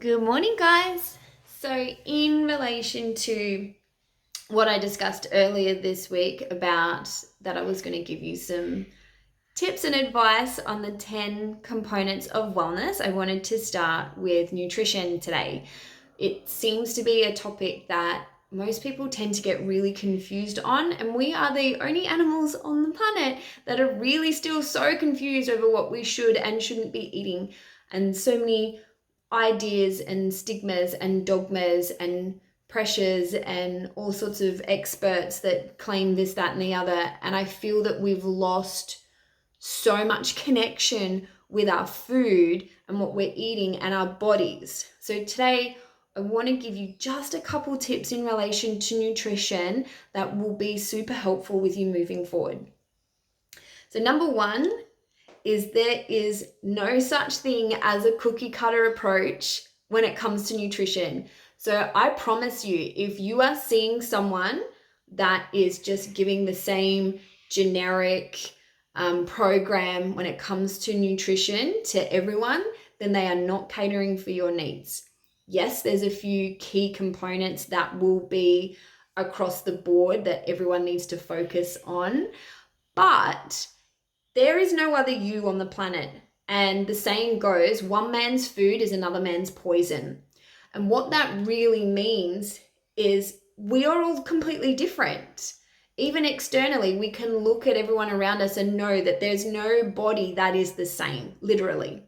Good morning, guys. So, in relation to what I discussed earlier this week about that I was going to give you some tips and advice on the 10 components of wellness, I wanted to start with nutrition today. It seems to be a topic that most people tend to get really confused on, and we are the only animals on the planet that are really still so confused over what we should and shouldn't be eating. And so many ideas and stigmas and dogmas and pressures and all sorts of experts that claim this, that, and the other. And I feel that we've lost so much connection with our food and what we're eating and our bodies. So today, I want to give you just a couple tips in relation to nutrition that will be super helpful with you moving forward. So number one is there is no such thing as a cookie cutter approach when it comes to nutrition. So I promise you, if you are seeing someone that is just giving the same generic program when it comes to nutrition to everyone, then they are not catering for your needs. Yes, there's a few key components that will be across the board that everyone needs to focus on, but there is no other you on the planet. And the saying goes, one man's food is another man's poison. And what that really means is we are all completely different. Even externally, we can look at everyone around us and know that there's no body that is the same, literally.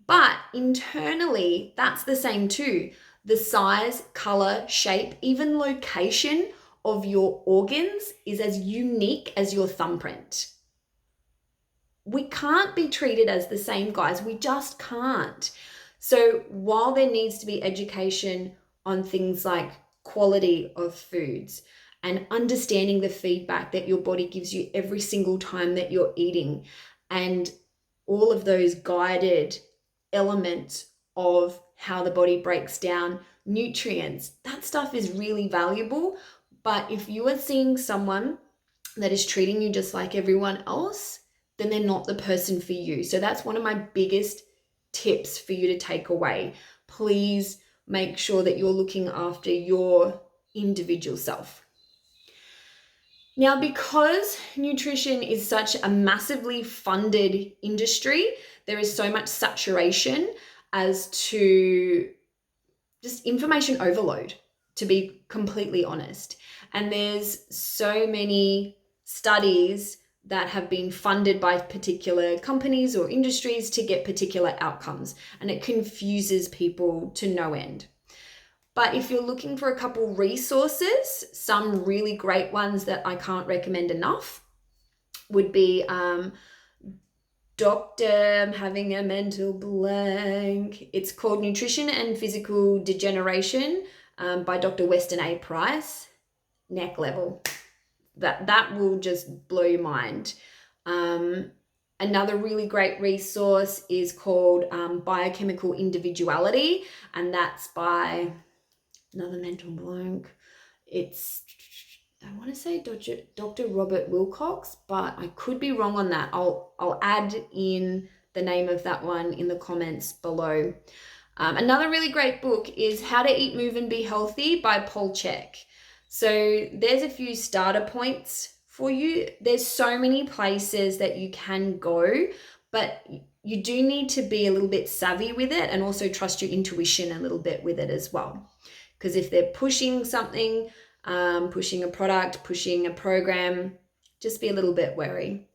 But internally, that's the same too. The size, color, shape, even location of your organs is as unique as your thumbprint. We can't be treated as the same, guys. We just can't. So while there needs to be education on things like quality of foods and understanding the feedback that your body gives you every single time that you're eating, and all of those guided elements of how the body breaks down nutrients, that stuff is really valuable. But if you are seeing someone that is treating you just like everyone else, then they're not the person for you. So that's one of my biggest tips for you to take away. Please make sure that you're looking after your individual self. Now, because nutrition is such a massively funded industry, there is so much saturation as to just information overload, to be completely honest. And there's so many studies that have been funded by particular companies or industries to get particular outcomes, and it confuses people to no end. But if you're looking for a couple resources, some really great ones that I can't recommend enough would be I'm having a mental blank. It's called Nutrition and Physical Degeneration by Dr. Weston A Price. Neck level. That will just blow your mind. Another really great resource is called Biochemical Individuality, and that's by another mental blank. I want to say Dr. Robert Wilcox, but I could be wrong on that. I'll add in the name of that one in the comments below. Another really great book is How to Eat, Move, and Be Healthy by Paul Chek. So there's a few starter points for you. There's so many places that you can go, but you do need to be a little bit savvy with it and also trust your intuition a little bit with it as well. Because if they're pushing something, pushing a product, pushing a program, just be a little bit wary.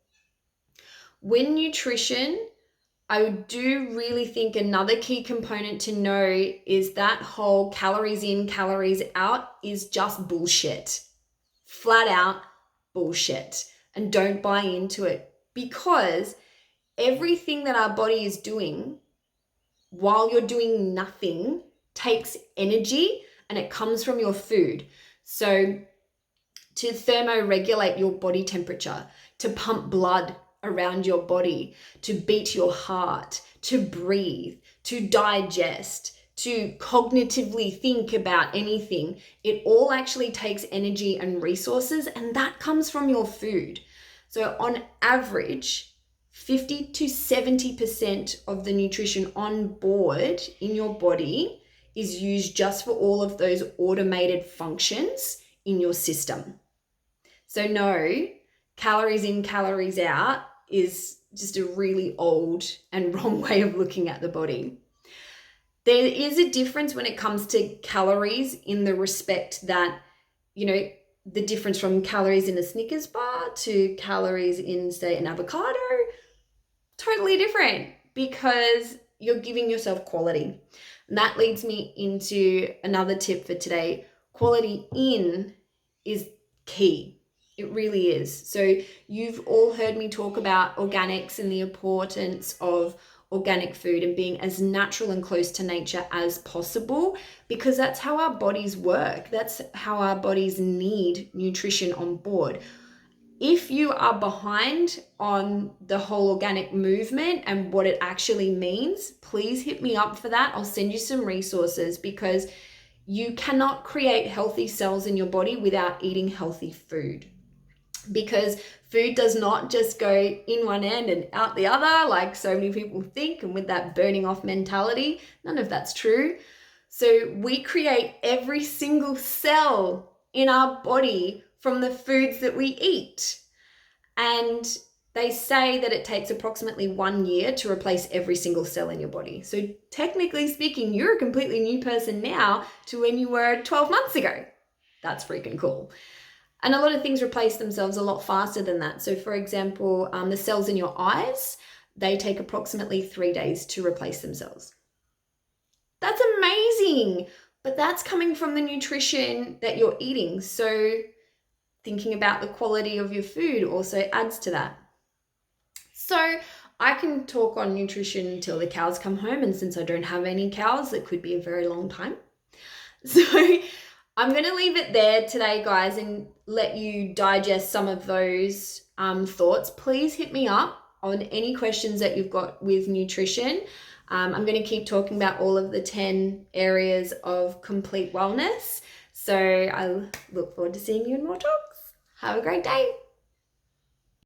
When nutrition, I do really think another key component to know is that whole calories in, calories out is just bullshit. Flat out bullshit. And don't buy into it, because everything that our body is doing while you're doing nothing takes energy, and it comes from your food. So to thermoregulate your body temperature, to pump blood around your body, to beat your heart, to breathe, to digest, to cognitively think about anything, it all actually takes energy and resources, and that comes from your food. So on average, 50 to 70% of the nutrition on board in your body is used just for all of those automated functions in your system. So no, calories in, calories out is just a really old and wrong way of looking at the body. There is a difference when it comes to calories in the respect that, the difference from calories in a Snickers bar to calories in, say, an avocado, totally different, because you're giving yourself quality. And that leads me into another tip for today. Quality in is key. It really is. So you've all heard me talk about organics and the importance of organic food and being as natural and close to nature as possible, because that's how our bodies work. That's how our bodies need nutrition on board. If you are behind on the whole organic movement and what it actually means, please hit me up for that. I'll send you some resources, because you cannot create healthy cells in your body without eating healthy food. Because food does not just go in one end and out the other like so many people think, and with that burning off mentality, none of that's true. So we create every single cell in our body from the foods that we eat. And they say that it takes approximately 1 year to replace every single cell in your body. So technically speaking, you're a completely new person now to when you were 12 months ago. That's freaking cool. And a lot of things replace themselves a lot faster than that. So for example, the cells in your eyes, they take approximately 3 days to replace themselves. That's amazing. But that's coming from the nutrition that you're eating. So thinking about the quality of your food also adds to that. So I can talk on nutrition until the cows come home. And since I don't have any cows, it could be a very long time. So I'm going to leave it there today, guys, and let you digest some of those thoughts. Please hit me up on any questions that you've got with nutrition. I'm going to keep talking about all of the 10 areas of complete wellness. So I look forward to seeing you in more talks. Have a great day.